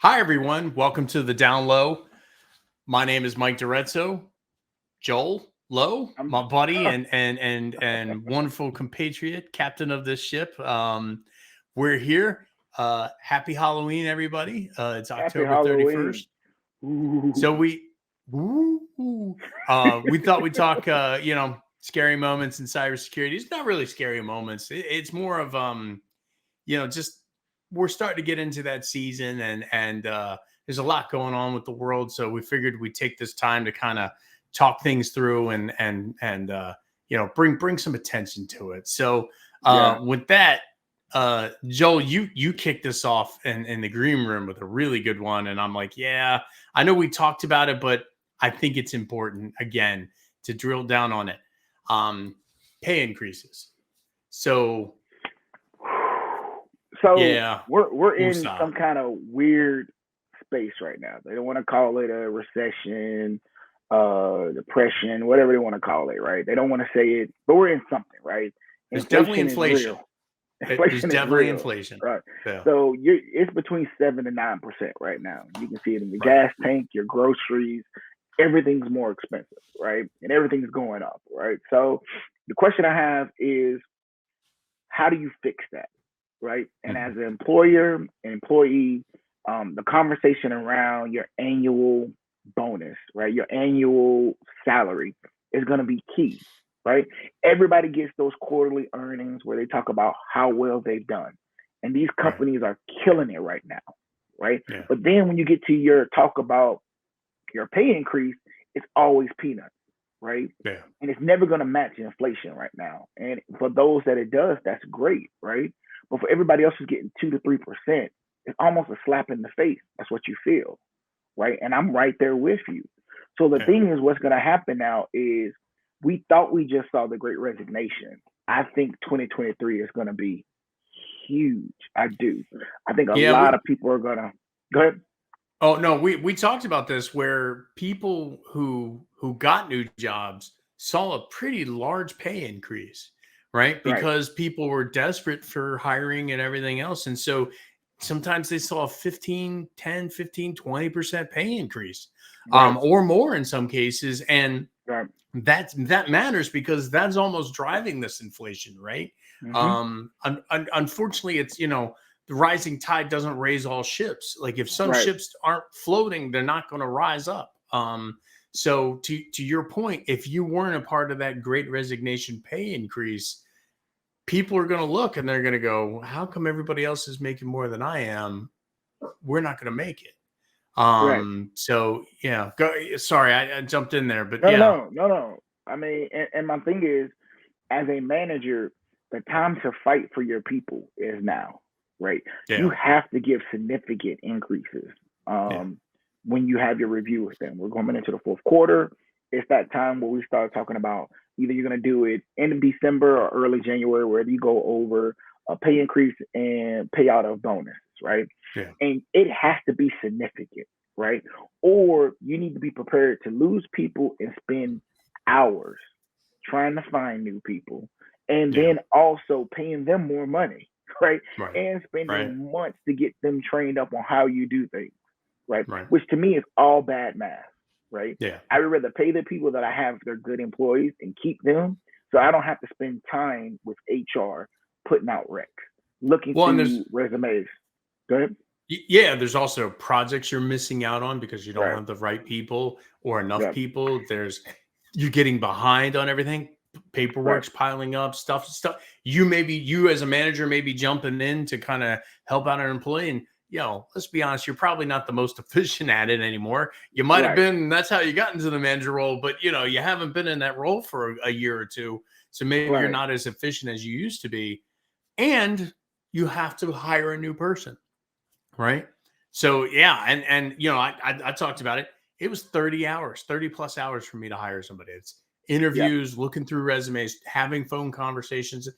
Hi, everyone. Welcome to the Down Low. My name is Mike DiRezzo. Joel Lowe, I'm my buddy and wonderful compatriot, captain of this ship. We're here. Happy Halloween, everybody. It's Happy October Halloween. 31st. Ooh. So we thought we'd talk, scary moments in cybersecurity. It's not really scary moments. It's more of, just we're starting to get into that season and there's a lot going on with the world. So we figured we'd take this time to kind of talk things through and bring some attention to it. So Yeah. with that, Joel, you kicked this off in the green room with a really good one. And I'm like, yeah, I know we talked about it, but I think it's important again to drill down on it. Pay increases. So So yeah, we're in USA. some kind of weird space right now. They don't want to call it a recession, depression, whatever they want to call it, right? They don't want to say it, but we're in something, right? There's definitely Inflation is inflation. real. There's Inflation is definitely real, inflation. right? Yeah. So it's between 7 and 9% right now. You can see it in the Right. gas tank, your groceries, everything's more expensive, right? And everything's going up, right? So the question I have is, how do you fix that, right? And as an employer, an employee, the conversation around your annual bonus, right? Your annual salary is going to be key, right? Everybody gets those quarterly earnings where they talk about how well they've done. And these Right. companies are killing it right now, right? Yeah. But then when you get to your talk about your pay increase, it's always peanuts, right? Yeah. And it's never going to match inflation right now. And for those that it does, that's great, right? But for everybody else who's getting 2 to 3%, it's almost a slap in the face. That's what you feel, right? And I'm right there with you. So the Yeah. thing is, what's going to happen now is we thought we just saw the Great Resignation. I think 2023 is going to be huge. I do. I think a Yeah. lot of people are going to go ahead. Oh no, we talked about this where people who got new jobs saw a pretty large pay increase, right? Right, Because people were desperate for hiring and everything else. And so sometimes they saw a 15, 10, 15, 20% pay increase, right, or more in some cases. And right. that matters because that's almost driving this inflation, right? Mm-hmm. Unfortunately, it's the rising tide doesn't raise all ships. Like if some Right. ships aren't floating, they're not going to rise up. So to your point, if you weren't a part of that Great Resignation pay increase, people are going to look and they're going to go, "How come everybody else is making more than I am? We're not going to make it." Right. So yeah, sorry, I jumped in there, but No, yeah, no, no, no. I mean, and my thing is, as a manager, the time to fight for your people is now, right? You yeah, have to give significant increases yeah. when you have your review with them. We're going into the fourth quarter. It's that time where we start talking about either you're going to do it in December or early January, where you go over a pay increase and payout of bonuses, right? Yeah. And it has to be significant, right? Or you need to be prepared to lose people and spend hours trying to find new people and Yeah. then also paying them more money, right? Right. And Right. spending months to get them trained up on how you do things, right? Right. Which to me is all bad math, right? Yeah. I would rather pay the people that I have, they're good employees, and keep them so I don't have to spend time with HR putting out recs, looking Well, and through resumes. Go ahead. yeah, there's also projects you're missing out on because you don't Right. have the right people or enough Yeah. people. You're getting behind on everything. Right. Paperwork's piling up, stuff. You as a manager may be jumping in to kind of help out an employee, and let's be honest, you're probably not the most efficient at it anymore. You might have Right. been, that's how you got into the manager role, but you haven't been in that role for a year or two, so maybe you're Right. not as efficient as you used to be, and you have to hire a new person. Right. So yeah, and I talked about it. It was 30 hours, 30 plus hours for me to hire somebody. It's Yep. interviews, looking through resumes, having phone conversations.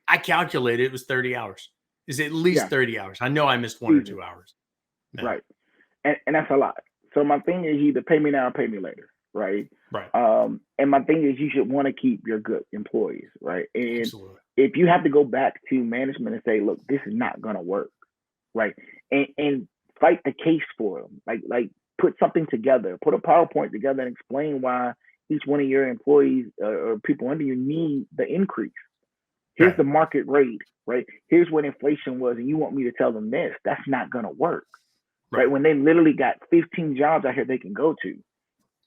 I calculated it was 30 hours. Is at least Yeah. 30 hours. I know I missed 1 or 2 Easy. hours. Yeah. Right. And that's a lot. So my thing is either pay me now or pay me later, right? Right. And my thing is you should want to keep your good employees, right? And Absolutely. if you have to go back to management and say, look, this is not gonna work, right? And fight the case for them. Like put something together, put a PowerPoint together and explain why each one of your employees or people under you need the increase. Here's the market rate, right? Here's what inflation was, and you want me to tell them this. That's not going to work, right? When they literally got 15 jobs out here they can go to.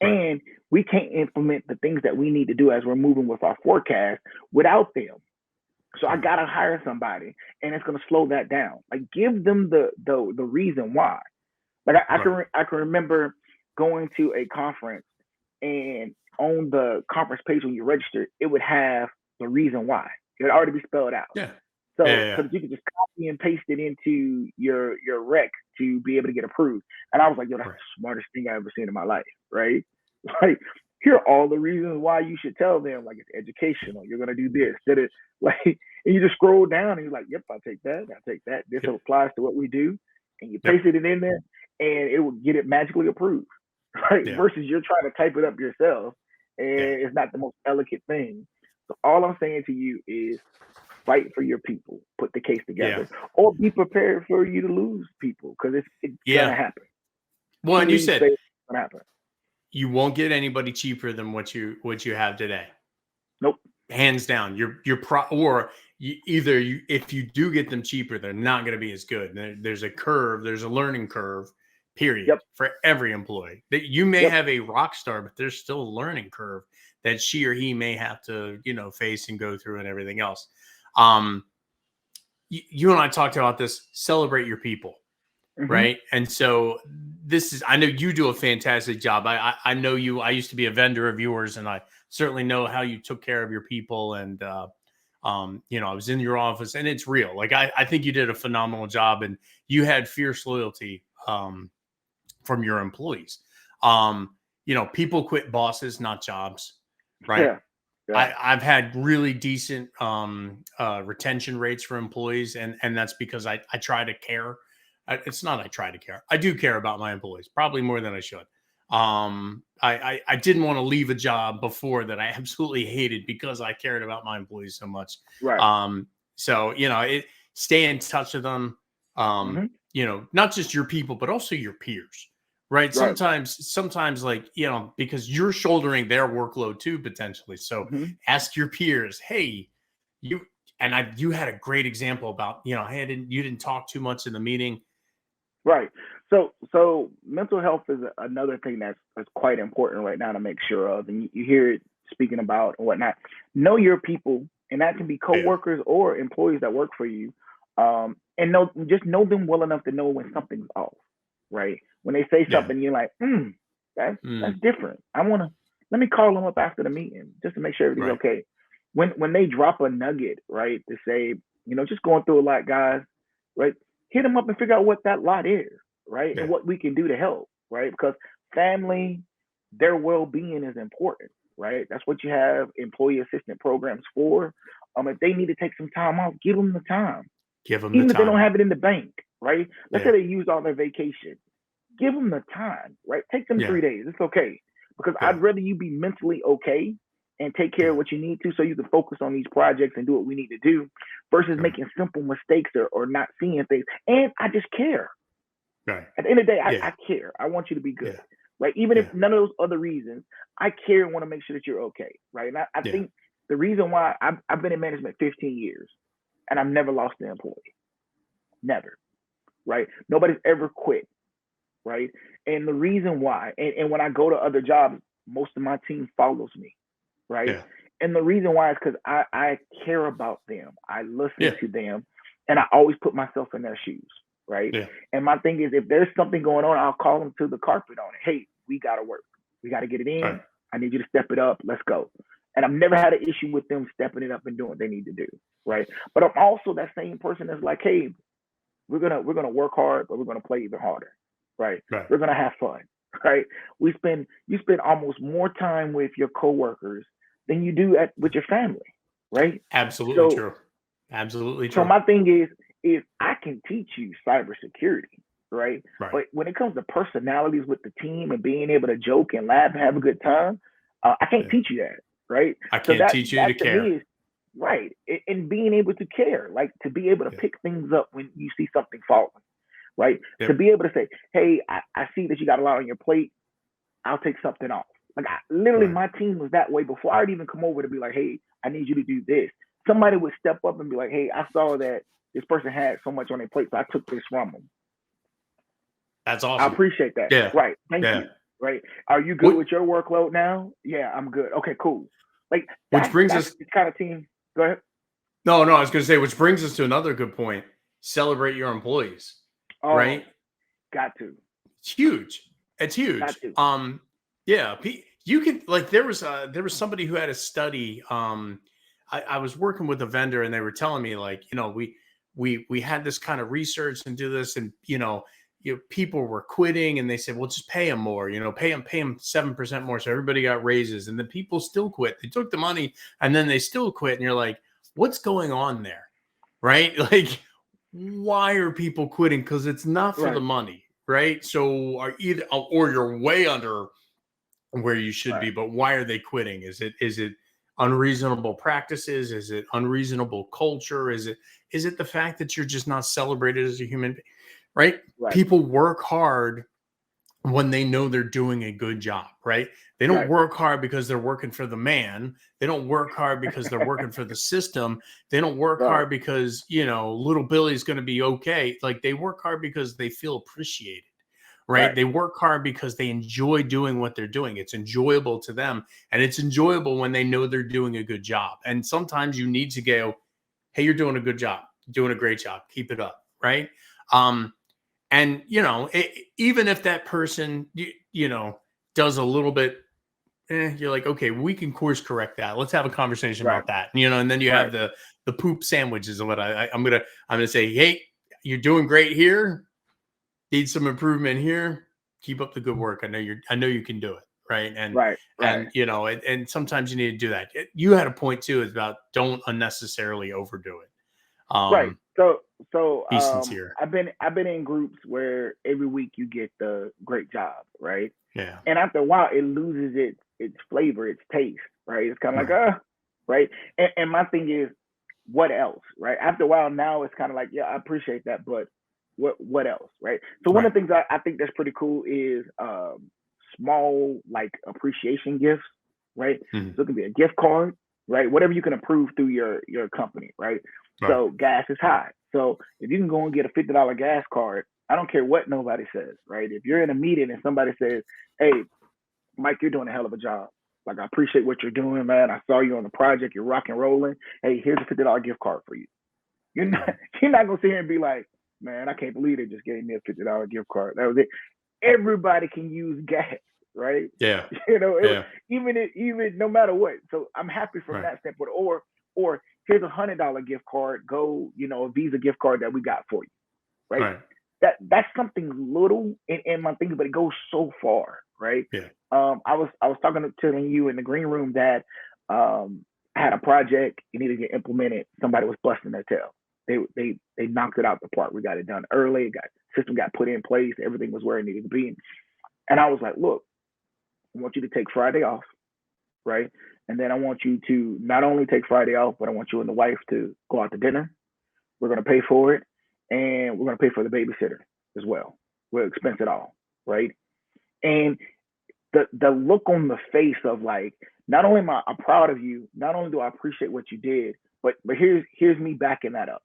And we can't implement the things that we need to do as we're moving with our forecast without them. So I got to hire somebody, and it's going to slow that down. Like, give them the reason why. Like, I can remember going to a conference, and on the conference page when you register, it would have the reason why. It would already be spelled out. So you could just copy and paste it into your rec to be able to get approved. And I was like, yo, that's the smartest thing I've ever seen in my life, right? Like, here are all the reasons why you should tell them, like, it's educational. You're going to do this. Like, and you just scroll down and you're like, yep, I'll take that. I'll take that. This applies to what we do. And you paste it in there and it will get it magically approved, right? Versus you're trying to type it up yourself and it's not the most elegant thing. So all I'm saying to you is fight for your people, put the case together, or be prepared for you to lose people because it's gonna happen. Well, and you said it's gonna happen. You won't get anybody cheaper than what you have today. Nope, hands down. If you do get them cheaper, they're not going to be as good. There's a curve. There's a learning curve. Period. For every employee. That you may have a rock star, but there's still a learning curve that she or he may have to, face and go through and everything else. You and I talked about this. Celebrate your people, right? And so I know you do a fantastic job. I know you. I used to be a vendor of yours, and I certainly know how you took care of your people. And I was in your office, and it's real. Like I think you did a phenomenal job, and you had fierce loyalty from your employees. People quit bosses, not jobs, right? I've had really decent retention rates for employees, and that's because I try to care. It's not I try to care. I do care about my employees, probably more than I should. I didn't want to leave a job before that I absolutely hated because I cared about my employees so much. So stay in touch with them. Not just your people, but also your peers. Right. Sometimes like, because you're shouldering their workload too, potentially. So ask your peers, hey, you had a great example about, hey, you didn't talk too much in the meeting. Right. So mental health is another thing that's quite important right now to make sure of. And you hear it speaking about and whatnot. Know your people, and that can be coworkers or employees that work for you. And know them well enough to know when something's off. Right. When they say something, you're like, that's different. Let me call them up after the meeting just to make sure everything's okay. When they drop a nugget, right, to say, just going through a lot, guys, right, hit them up and figure out what that lot is, right, and what we can do to help, right, because family, their well-being is important, right? That's what you have employee assistance programs for. If they need to take some time off, give them the time. Even if they don't have it in the bank, right? Let's say they use all their vacation. Give them the time, right? Take them 3 days. It's okay. Because I'd rather you be mentally okay and take care of what you need to so you can focus on these projects and do what we need to do versus making simple mistakes or not seeing things. And I just care. Right. At the end of the day, I care. I want you to be good. Right? Even if none of those other reasons, I care and want to make sure that you're okay. Right. And I think the reason why I've been in management 15 years and I've never lost an employee. Never. Right. Nobody's ever quit. Right. And the reason why, and when I go to other jobs, most of my team follows me. Right. And the reason why is because I care about them. I listen to them and I always put myself in their shoes. Right. And my thing is, if there's something going on, I'll call them to the carpet on it. Hey, we got to work. We got to get it in. I need you to step it up. Let's go. And I've never had an issue with them stepping it up and doing what they need to do. Right. But I'm also that same person that's like, hey, we're gonna work hard, but we're gonna play even harder. Right. We're gonna have fun. Right. You spend almost more time with your coworkers than you do with your family. Right. Absolutely true. Absolutely true. So my thing is I can teach you cybersecurity. Right. But when it comes to personalities with the team and being able to joke and laugh and have a good time, I can't teach you that. Right. I can't teach you to care. Right. And being able to care, like to be able to pick things up when you see something falling. right? Yep. To be able to say, hey, I see that you got a lot on your plate. I'll take something off. Like literally, Right. my team was that way before I'd even come over to be like, hey, I need you to do this. Somebody would step up and be like, hey, I saw that this person had so much on their plate, so I took this from them. That's I awesome. appreciate that. Yeah. Right. Thank Yeah. you. Right. Are you good What, with your workload now? Yeah, I'm good. Okay, cool. Like which brings that's us, the kind of team. Go ahead. no, I was going to say, which brings us to another good point. Celebrate your employees, Oh, right? got to. It's huge. It's huge. Got to. Yeah, you could like there was somebody who had a study. I was working with a vendor and they were telling me like, we had this kind of research and do this, and people were quitting, and they said, well, just pay them more, pay them 7% more. So everybody got raises, and then people still quit. They took the money and then they still quit. And you're like, what's going on there? Right? Like, why are people quitting? Because it's not for the Right. money, right? So are either, or you're way under where you should Right. be, but why are they quitting? Is it unreasonable practices? Is it unreasonable culture? Is it the fact that you're just not celebrated as a human being? Right? Right. People work hard when they know they're doing a good job, right? They don't Right. work hard because they're working for the man. They don't work hard because they're working for the system. They don't work Right. hard because, little Billy's going to be okay. Like, they work hard because they feel appreciated, right? Right. They work hard because they enjoy doing what they're doing. It's enjoyable to them. And it's enjoyable when they know they're doing a good job. And sometimes you need to go, hey, you're doing a good job, doing a great job. Keep it up, right? And even if that person, does a little bit, you're like, okay, we can course correct that. Let's have a conversation Right. about that. And then you Right. have the poop sandwiches and what I'm gonna say, hey, you're doing great here. Need some improvement here. Keep up the good work. I know you can do it, right? And Right. Right. and sometimes you need to do that. You had a point too. Is about don't unnecessarily overdo it. Right. So Be sincere. I've been in groups where every week you get the great job, right? Yeah. And after a while it loses its flavor, its taste, right? It's kind of Right. like right. And my thing is, what else, right? After a while now it's kind of like, yeah, I appreciate that, but what else, right? So one Right. of the things I think that's pretty cool is small like appreciation gifts, right? Mhm. So it can be a gift card, right? Whatever you can approve through your company, right? Right. So gas is high. So if you can go and get a $50 gas card, I don't care what nobody says, right? If you're in a meeting and somebody says, hey, Mike, you're doing a hell of a job. Like, I appreciate what you're doing, man. I saw you on the project. You're rock and rolling. Hey, here's a $50 gift card for you. You're not Right. you're not gonna sit here and be like, man, I can't believe they just gave me a $50 gift card. That was it. Everybody can use gas, right? Yeah. It, Yeah. even no matter what. So I'm happy from Right. that standpoint. Or here's $100 gift card. Go, a Visa gift card that we got for you, right? Right. That's something little in my thinking, but it goes so far, right? Yeah. I was talking to you in the green room that had a project, it needed to get implemented. Somebody was busting their tail. They knocked it out the park. We got it done early. System got put in place. Everything was where it needed to be. And I was like, look, I want you to take Friday off, right? And then I want you to not only take Friday off, but I want you and the wife to go out to dinner. We're gonna pay for it, and we're gonna pay for the babysitter as well. We'll expense it all, right? And the look on the face of like, not only am I'm proud of you, not only do I appreciate what you did, but here's me backing that up.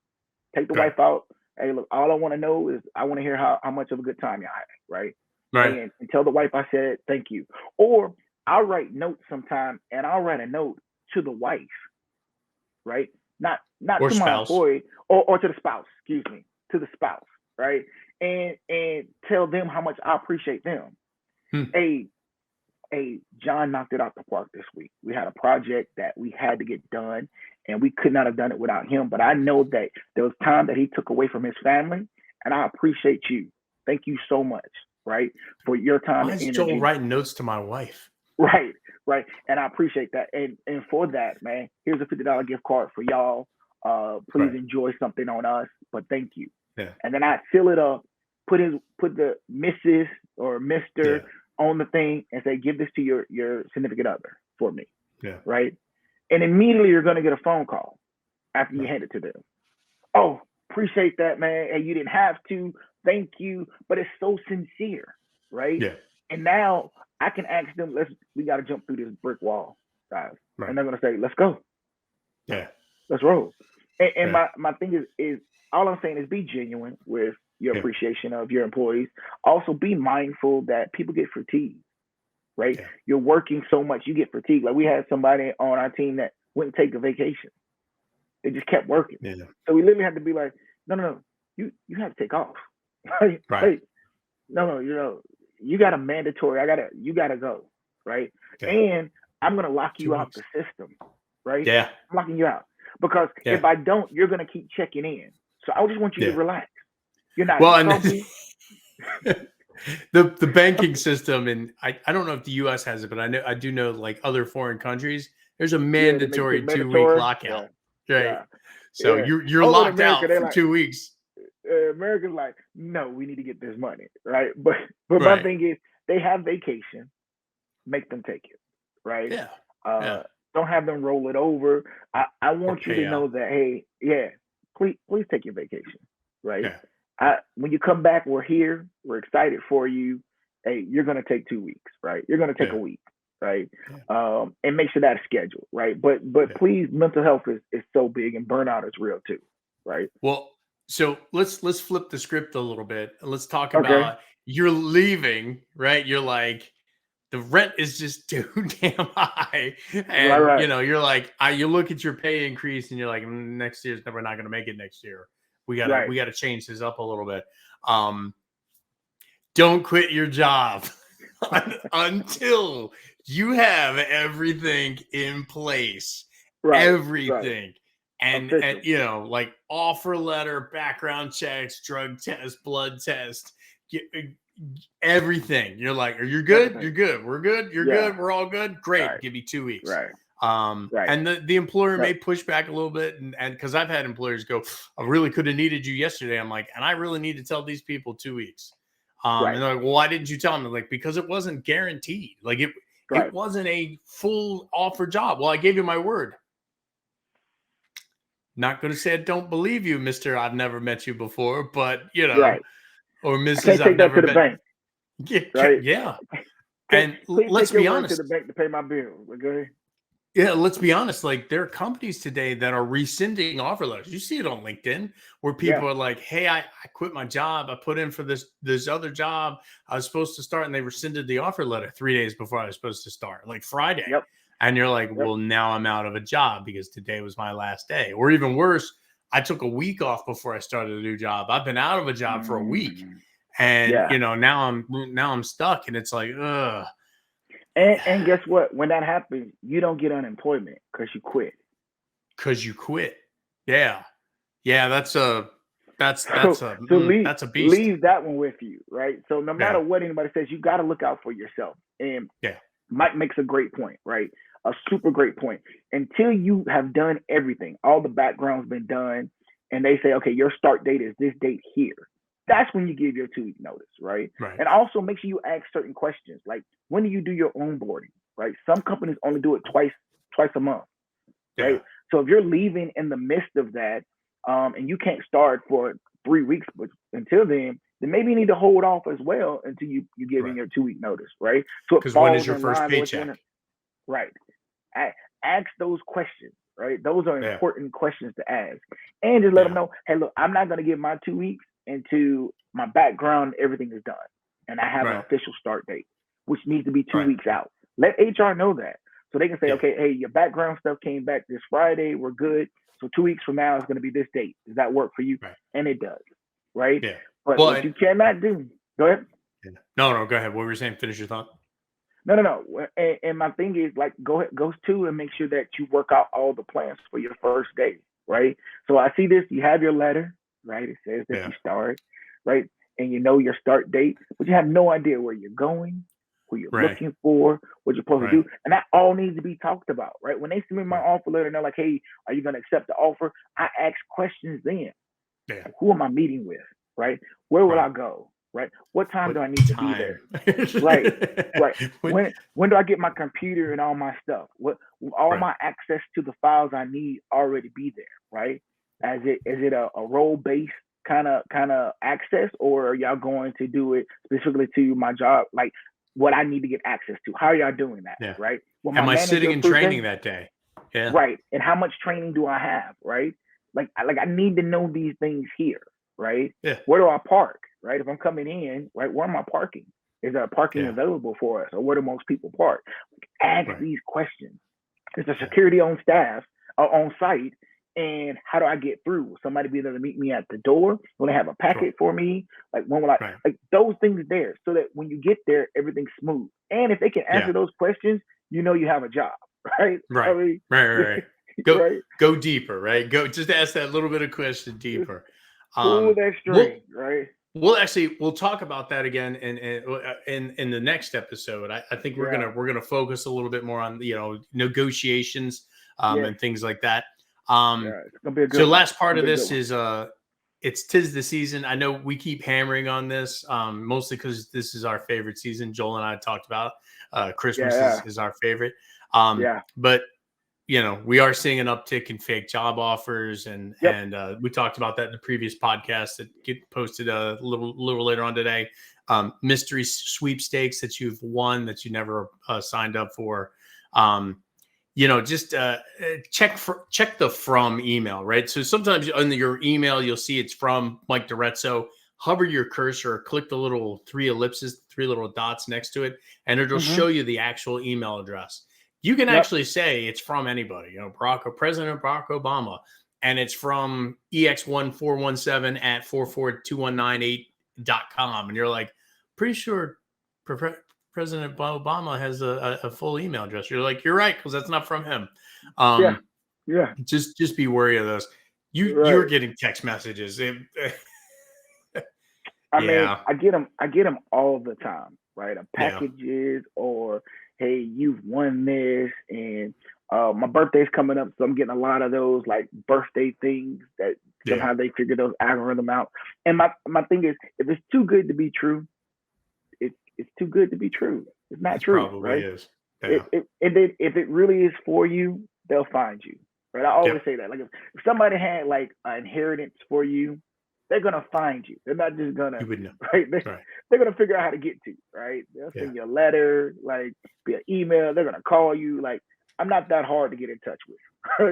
Take the Right. wife out. Hey, look, all I want to know is I want to hear how much of a good time y'all had, right? Right. And tell the wife I said thank you. Or I'll write notes sometime, and I'll write a note to the wife, right? Not Or to my spouse. employee or to the spouse, excuse me, to the spouse, right? And tell them how much I appreciate them. Hmm. Hey, John knocked it out the park this week. We had a project that we had to get done, and we could not have done it without him. But I know that there was time that he took away from his family, and I appreciate you. Thank you so much, right, for your time Why and is Joel energy. writing notes to my wife? Right, right. And I appreciate that. And for that, man, here's a $50 gift card for y'all. Please Right. enjoy something on us, but thank you. Yeah. And then I fill it up, put the Mrs. or Mr. Yeah. on the thing and say, give this to your significant other for me. Yeah. Right. And immediately you're gonna get a phone call after you Right. hand it to them. Oh, appreciate that, man. And you didn't have to, thank you, but it's so sincere, right? Yeah. And now I can ask them, we got to jump through this brick wall, guys, Right. and they're gonna say, let's go, Yeah. let's roll. And Yeah. my thing is all I'm saying is be genuine with your Yeah. appreciation of your employees. Also, be mindful that people get fatigued, right? Yeah. You're working so much, you get fatigued. Like we had somebody on our team that wouldn't take a vacation. They just kept working. Yeah. So we literally had to be like, no, you have to take off. Right. Hey, no, you got a mandatory. You gotta go, right? Yeah. And I'm gonna lock 2 you out weeks. the system, right? Yeah. I'm locking you out because if I don't, you're gonna keep checking in. So I just want you to relax. You're not grumpy. The banking system, and I don't know if the U.S. has it, but I do know like other foreign countries, there's a mandatory 2-week lockout, right? So you're Over in locked America, out they're for like, 2 weeks. Americans like, no, we need to get this money, right? But my thing is, they have vacation, make them take it, right? Yeah. Don't have them roll it over. I want you to know that, hey, please take your vacation, right? When you come back, we're here. We're excited for you. Hey, you're gonna take 2 weeks, right? You're gonna take a week, right? And make sure that's scheduled, right? But please, mental health is so big, and burnout is real too, right? Well, so let's flip the script a little bit. Let's talk about you're leaving, right? You're like, the rent is just too damn high, and you're like, you look at your pay increase, and you're like, next year's we're not going to make it next year. We gotta change this up a little bit. Don't quit your job until you have everything in place. Everything. And like offer letter, background checks, drug test, blood test, everything. You're like, are you good? Everything. You're good. We're good. You're good. We're all good. Great. Give me 2 weeks. And the employer may push back a little bit. And because I've had employers go, I really could have needed you yesterday. I'm like, and I really need to tell these people 2 weeks. And they're like, well, why didn't you tell them? I'm like, because it wasn't guaranteed. Like it wasn't a full offer job. Well, I gave you my word. Not going to say I don't believe you, Mr. I've never met you before, but or Mrs. I've never met. Yeah. And let's be honest. To the bank to pay my bills. Okay. Yeah, let's be honest. Like there are companies today that are rescinding offer letters. You see it on LinkedIn where people are like, "Hey, I quit my job. I put in for this other job. I was supposed to start, and they rescinded the offer letter 3 days before I was supposed to start, like Friday." And you're like, well, now I'm out of a job because today was my last day. Or even worse, I took a week off before I started a new job. I've been out of a job for a week. And, now I'm stuck. And it's like, ugh. And guess what? When that happens, you don't get unemployment because you quit. Yeah. Yeah, that's a beast. Leave that one with you, right? So no matter what anybody says, you got to look out for yourself. And Mike makes a great point, right? A super great point. Until you have done everything, all the background's been done, and they say, okay, your start date is this date here. That's when you give your 2 week notice, right? And also make sure you ask certain questions, like when do you do your onboarding, right? Some companies only do it twice a month, right? So if you're leaving in the midst of that, and you can't start for 3 weeks, but until then maybe you need to hold off as well until you give in your 2 week notice, right? So because when is your first paycheck? Ask those questions, right? Those are important questions to ask, and just let them know, hey, look, I'm not going to give my 2 weeks until my background, everything is done, and I have an official start date, which needs to be 2 weeks out. Let HR know that, so they can say, okay, hey, your background stuff came back this Friday, we're good. So 2 weeks from now is going to be this date. Does that work for you? And it does, right? But what you cannot do. Go ahead. No, go ahead. What were you saying? Finish your thought. No. And my thing is, like, go to and make sure that you work out all the plans for your first day, right? So I see this. You have your letter, right? It says that you start, right? And you know your start date, but you have no idea where you're going, who you're looking for, what you're supposed to do. And that all needs to be talked about, right? When they submit my offer letter and they're like, hey, are you going to accept the offer? I ask questions then. Who am I meeting with, right? Where will I go, right? What time do I need to be there? Right. When do I get my computer and all my stuff? All my access to the files I need already be there, right? Is it a role-based kind of access, or are y'all going to do it specifically to my job, like what I need to get access to? How are y'all doing that? Yeah. Right? Well, my Am I manager sitting in training that day? Yeah. right, and how much training do I have? Right? Like I need to know these things here. Right? Yeah. Where do I park? Right? If I'm coming in, right, where am I parking? Is there parking Yeah. available for us, or where do most people park? Ask Right. these questions. Is there security on staff or on site? And how do I get through? Will somebody be there to meet me at the door? Will they have a packet for me? Like when will I Right. like those things there, so that when you get there, everything's smooth. And if they can answer Yeah. those questions, you know you have a job, right? Right. I mean, Right. right? Go deeper, right? Go just ask that little bit of question Just deeper. pull that We'll string, right? we'll talk about that again in the next episode. I think Yeah, we're gonna focus a little bit more on negotiations yes, and things like that. Um, yeah. It's gonna be a so good one. last It's part gonna of be a good this one. is it's tis the season. I know we keep hammering on this mostly because this is our favorite season. Joel and I talked about Christmas Yeah, is our favorite. yeah, But we are seeing an uptick in fake job offers, and yep. we talked about that in the previous podcast that get posted a little later on today. Mystery sweepstakes that you've won that you never signed up for. Just check the from email, right? So sometimes on your email you'll see it's from Mike Dorezzo. Hover your cursor, click the little three little dots next to it, and it'll Mm-hmm. show you the actual email address. You can Yep. actually say it's from anybody, President Barack Obama, and it's from EX1417 at 44219.8.com. And you're like, pretty sure President Obama has a full email address. You're like, you're right, because that's not from him. Yeah. Yeah. Just be wary of those. You're Right. getting text messages. I mean, Yeah. I get them. I get them all the time, right? Yeah. Packages, or hey, you've won this, and my birthday's coming up, so I'm getting a lot of those like birthday things that Yeah. somehow they figure those algorithm out. And my thing is, if it's too good to be true, it's too good to be true. It's not It true, probably right? is. Yeah. If it really is for you, they'll find you, right? I always Yep. say that. Like if somebody had like an inheritance for you, they're gonna find you. They're not just gonna You would know. right. Right. They're gonna figure out how to get to you, right? They'll Yeah. send you a letter, like via email. They're gonna call you. Like I'm not that hard to get in touch with.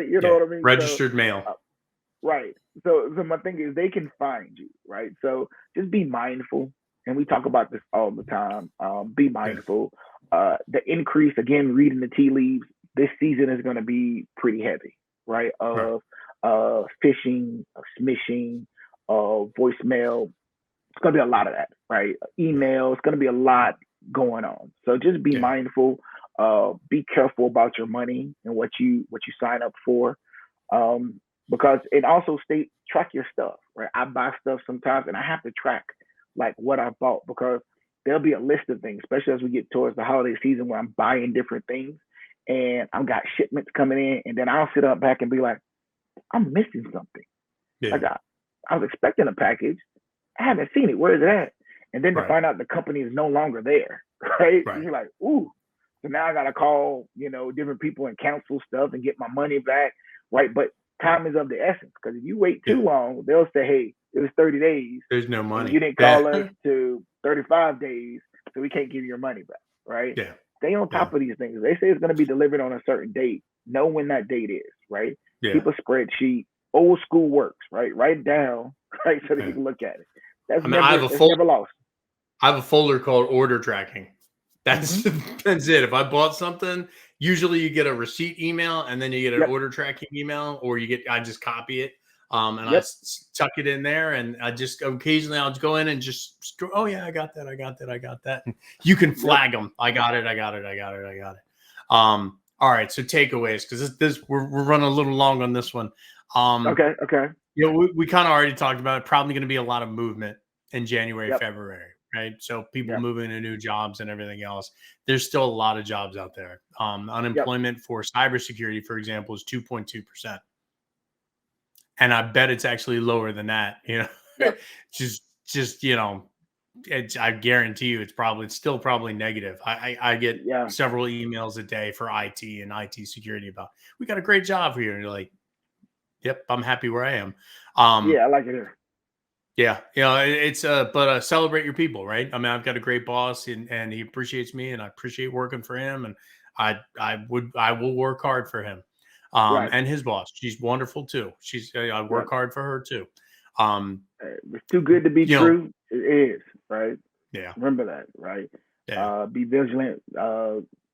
You know Yeah. what I mean? So Registered mail. right. So my thing is they can find you, right? So just be mindful, and we talk about this all the time. Be mindful. The increase, again, reading the tea leaves, this season is going to be pretty heavy, right? Right. Phishing, smishing, voicemail. It's going to be a lot of that, right? Email. It's going to be a lot going on. So just be Yeah. mindful. Be careful about your money and what you sign up for. Because it also track your stuff, right? I buy stuff sometimes and I have to track like what I bought, because there'll be a list of things, especially as we get towards the holiday season, where I'm buying different things and I've got shipments coming in, and then I'll sit up back and be like, I'm missing something. Yeah. Like I was expecting a package. I haven't seen it. Where is it at? And then to Right. find out the company is no longer there, right? Right. You're like, ooh. So now I got to call, different people and cancel stuff and get my money back, right? But time is of the essence, because if you wait too long, they'll say, hey, it was 30 days There's no and money. you didn't call us to 35 days, so we can't give you your money back, right? Yeah. Stay on top of these things. They say it's going to be delivered on a certain date. Know when that date is, right? Yeah. Keep a spreadsheet. Old school works, right? Write it down, right, so that you can look at it. That's never lost. I have a folder called order tracking. That's that's it. If I bought something, usually you get a receipt email, and then you get an order tracking email, or I just copy it. And I tuck it in there, and I just occasionally I'll just go in and just, oh yeah, I got that. And you can flag them. I got it. All right. So takeaways, because this we're running a little long on this one. Okay. We kind of already talked about it. Probably going to be a lot of movement in January, February, right? So people moving to new jobs and everything else. There's still a lot of jobs out there. Unemployment for cybersecurity, for example, is 2.2%. And I bet it's actually lower than that, just, I guarantee you it's still probably negative. I get several emails a day for IT and IT security about, we got a great job here. And you're like, yep, I'm happy where I am. I like it here. Yeah, it's but celebrate your people, right? I mean, I've got a great boss, and he appreciates me, and I appreciate working for him, and I will work hard for him, Right. and his boss. She's wonderful too. I Right. work hard for her too. Um, It's too good to be you know, true. It is, right? yeah, Remember that, right? yeah, Be vigilant.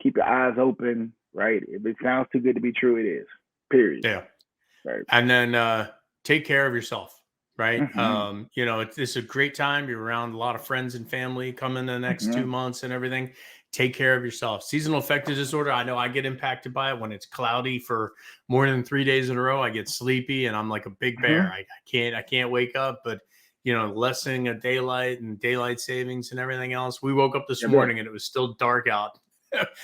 Keep your eyes open, right? If it sounds too good to be true, it is. Period. yeah. Right. And then take care of yourself, right? Mm-hmm. It's a great time. You're around a lot of friends and family coming the next Mm-hmm. 2 months and everything. Take care of yourself. Seasonal affective disorder. I know I get impacted by it when it's cloudy for more than 3 days in a row. I get sleepy and I'm like a big bear. Mm-hmm. I can't wake up. But lessening of daylight and daylight savings and everything else. We woke up this Yeah, man. morning and it was still dark out.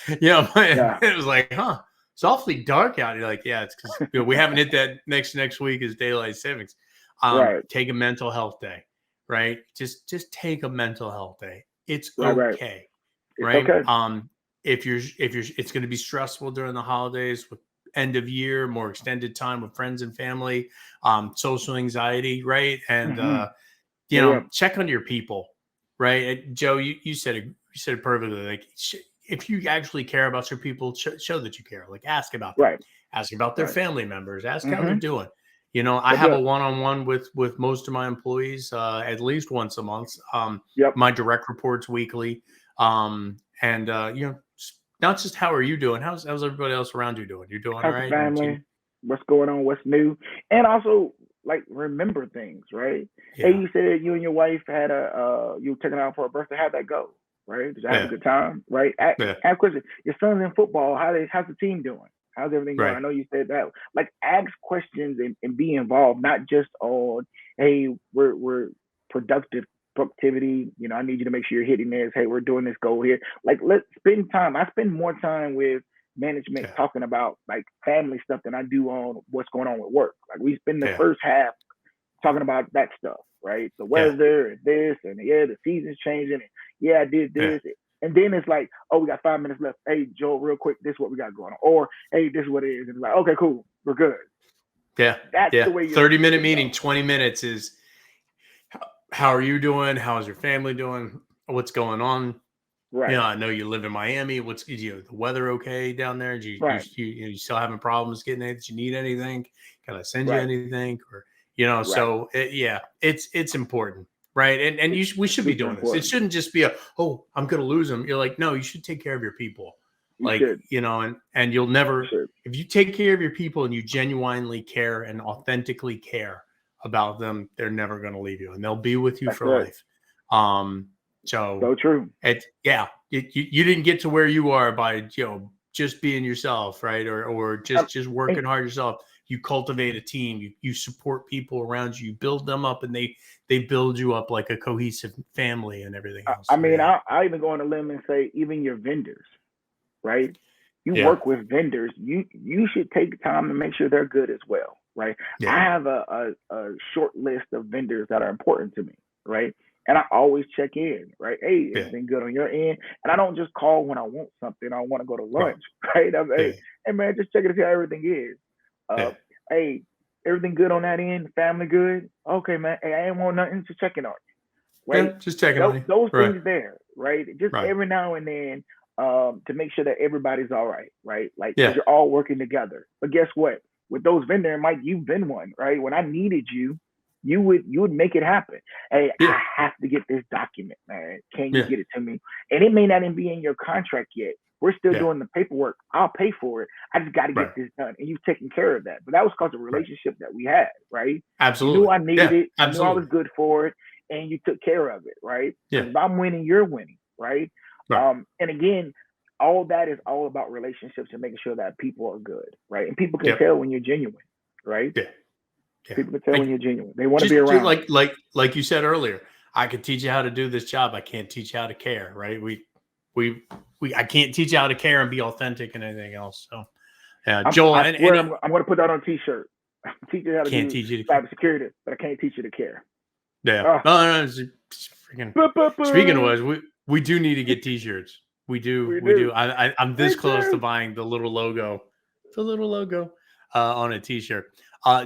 It was like, huh, it's awfully dark out. You're like, yeah, it's because we haven't hit that next week is daylight savings. Right. Take a mental health day, right? Just take a mental health day. It's Right. Right. okay, It's right? okay. If you're it's going to be stressful during the holidays with end of year, more extended time with friends and family, social anxiety, right? And Mm-hmm. Yeah. check on your people, right? And Joe, you said it perfectly. Like, if you actually care about your people, show that you care. Like, ask about them, Right. ask about their Right. family members, ask how they're Mm-hmm. doing. I Yep. have a Yep. one-on-one with most of my employees at least once a month. Yep. My direct reports weekly, and not just how are you doing? How's everybody else around you doing? You're doing all How's the right, and family? What's going on? What's new? And also, like, remember things, right? Hey, yeah, you said you and your wife had you were taking out for a birthday. How'd that go? Right? Did you have a yeah, good time? Right? Ask yeah, a question. Your son's in football. How's the team doing? How's everything going? right, I know you said that. Like, ask questions and be involved, not just on, hey, we're productive productivity. I need you to make sure you're hitting this. Hey, we're doing this goal here. Like, let's spend time. I spend more time with management yeah, talking about like family stuff than I do on what's going on with work. Like, we spend the yeah, first half talking about that stuff, right? The yeah, weather and this and yeah, the season's changing. And yeah, I did yeah, this. And then it's like, oh, we got 5 minutes left. Hey, Joe, real quick, this is what we got going on. Or hey, this is what it is. And it's like, okay, cool, we're good. yeah, That's yeah. the way your 30-minute relationship meeting, goes. 20 minutes is how are you doing? How's your family doing? What's going on? Right, I know you live in Miami. What's the weather okay down there? Do right, you still having problems getting it? Do you need anything? Can I send you right, anything? Or right. so yeah, it's important, right? And It's we should be super doing this. It important. shouldn't just be I'm going to lose them. You're like, no, you should take care of your people, You like should. and you'll You never should. if you take care of your people and you genuinely care and authentically care about them, they're never going to leave you, and they'll be with you That's for it. life. So So true. yeah, you didn't get to where you are by just being yourself, right? Or Um, just and working hard yourself. You cultivate a team. You support people around you. You build them up, and they build you up like a cohesive family and everything else. I So mean, yeah, I even go on a limb and say even your vendors, right? You yeah, work with vendors, you should take time to make sure they're good as well, right? I yeah, have a short list of vendors that are important to me, right? And I always check in, right? Hey, yeah, everything good on your end? And I don't just call when I want something. I want to go to right, lunch, right? I'm yeah, hey man, just checking to see how everything is. Uh, yeah, hey, everything good on that end? Family good? Okay, man. Hey, I ain't want nothing to checking on yeah. right? Just checking on you, Those right, things there, right? Just right, every now and then, to make sure that everybody's all right? Like, because yeah, you're all working together. But guess what? With those vendors, Mike, you've been one, right? When I needed you, you would make it happen. Hey, yeah, I have to get this document, man. Can you yeah, get it to me? And it may not even be in your contract yet. We're still yeah, doing the paperwork. I'll pay for it. I just got to get right, this done. And you've taken care of that. But that was because of the right. relationship that we had, right? You knew Absolutely, I needed yeah, it. You knew I was absolutely, good for it, and you took care of it, right? yeah, Because if I'm winning, you're winning, right? right, And again, all that is all about relationships and making sure that people are good, right? And people can yep, tell when you're genuine, right? yeah, yeah. People can tell when Like you're genuine. They want to be just around you. like you said earlier, I could teach you how to do this job. I can't teach you how to care, right? We I can't teach you how to care and be authentic and anything else. So yeah, Joel, I and swear I'm going to put that on a t-shirt. I can teach you how to can't do teach you to care. cybersecurity, but I can't teach you to care. Yeah, Uh, no, it's freaking. buh, buh, Speaking of buh. which, we do need to get T-shirts. We We do. do. I'm Me this close to too. buying the little logo on a T-shirt.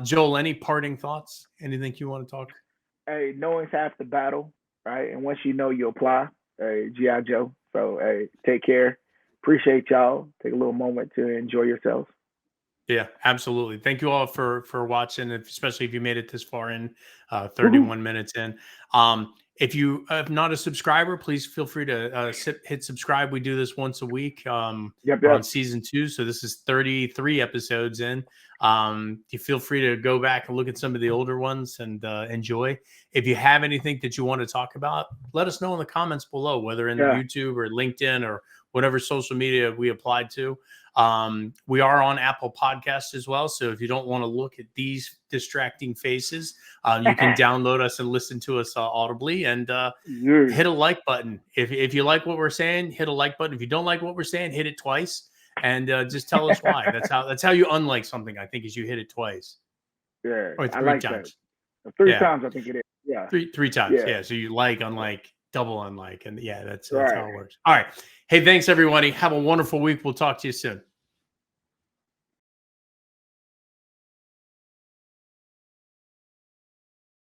Joel, any parting thoughts? Anything you want to talk? hey, knowing's half the battle, right? And once you know, you apply. Hey, G.I. Joe. So, hey, take care. Appreciate y'all. Take a little moment to enjoy yourselves. Yeah, absolutely. Thank you all for watching, especially if you made it this far in, Woohoo. 31 minutes in. If you are not a subscriber, please feel free to hit subscribe. We do this once a week. Yep, We're on yep. season 2, so this is 33 episodes in. You feel free to go back and look at some of the older ones and enjoy. If you have anything that you want to talk about, let us know in the comments below, whether in Yeah. YouTube or LinkedIn or whatever social media we applied to. We are on Apple Podcasts as well. So if you don't want to look at these distracting faces, you can download us and listen to us audibly and Yeah. hit a like button. If you like what we're saying, hit a like button. If you don't like what we're saying, hit it twice and just tell us why. That's how you unlike something, I think, is you hit it twice Yeah. or I three like that. times. 3 Yeah. times, I think it is. Yeah. Three times. Yeah. Yeah. So you like, unlike, double unlike. And yeah, that's Right. how it works. All right. Hey, thanks everybody. Have a wonderful week. We'll talk to you soon.